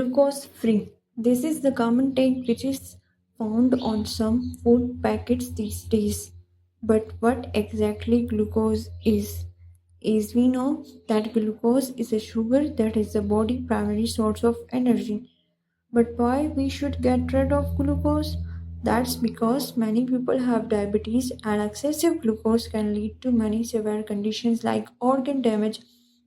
Glucose free. This is the common take which is found on some food packets these days. But what exactly glucose is we know that glucose is a sugar that is the body's primary source of energy. But why we should get rid of glucose? That's because many people have diabetes and excessive glucose can lead to many severe conditions like organ damage,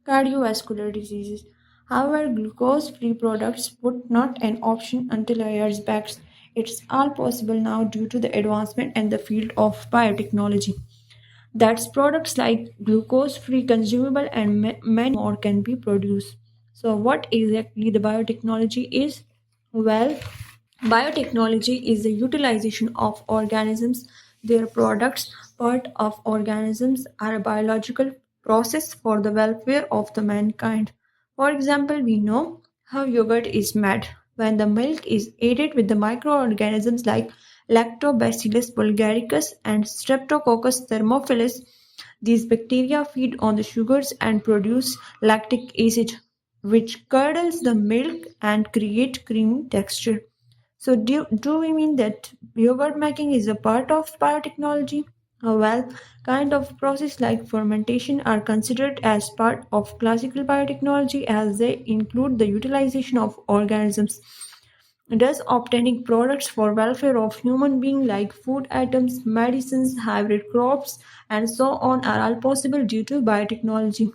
cardiovascular diseases. However, glucose-free products were not an option until years back. It's all possible now due to the advancement in the field of biotechnology. That's products like glucose-free consumable and many more can be produced. So, what exactly the biotechnology is? Well, biotechnology is the utilization of organisms, their products. Part of organisms are a biological process for the welfare of the mankind. For example, we know how yogurt is made when the milk is aided with the microorganisms like Lactobacillus bulgaricus and Streptococcus thermophilus. These bacteria feed on the sugars and produce lactic acid, which curdles the milk and create creamy texture. So, do we mean that yogurt making is a part of biotechnology? Well, kind of process like fermentation are considered as part of classical biotechnology as they include the utilization of organisms. Thus, obtaining products for welfare of human beings like food items, medicines, hybrid crops, and so on are all possible due to biotechnology.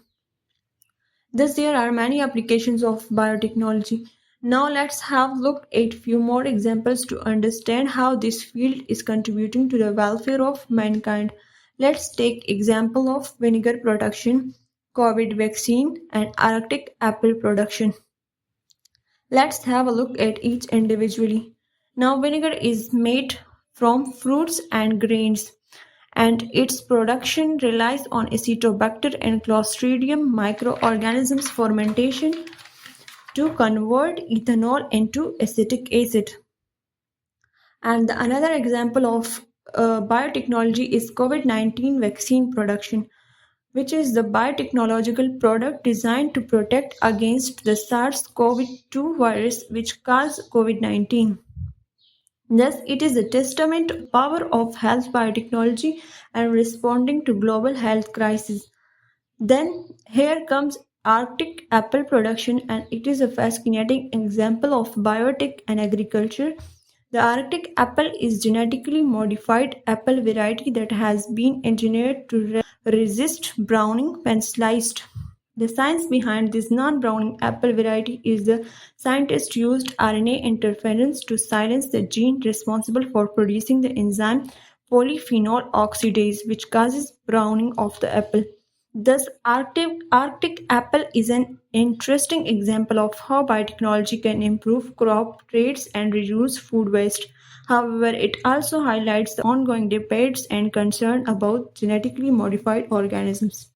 Thus, there are many applications of biotechnology. Now, let's have a look at few more examples to understand how this field is contributing to the welfare of mankind. Let's take example of vinegar production, COVID vaccine, and Arctic apple production. Let's have a look at each individually. Now, vinegar is made from fruits and grains, and its production relies on Acetobacter and Clostridium microorganisms fermentation to convert ethanol into acetic acid. And another example of biotechnology is COVID-19 vaccine production, which is the biotechnological product designed to protect against the SARS-CoV-2 virus which caused COVID-19. Thus, it is a testament to the power of health biotechnology and responding to global health crises. Then here comes Arctic apple production, and it is a fascinating example of biotech and agriculture. The Arctic apple is genetically modified apple variety that has been engineered to resist browning when sliced. The science behind this non-browning apple variety is the scientists used RNA interference to silence the gene responsible for producing the enzyme polyphenol oxidase, which causes browning of the apple. Thus, Arctic apple is an interesting example of how biotechnology can improve crop traits and reduce food waste. However, it also highlights the ongoing debates and concern about genetically modified organisms.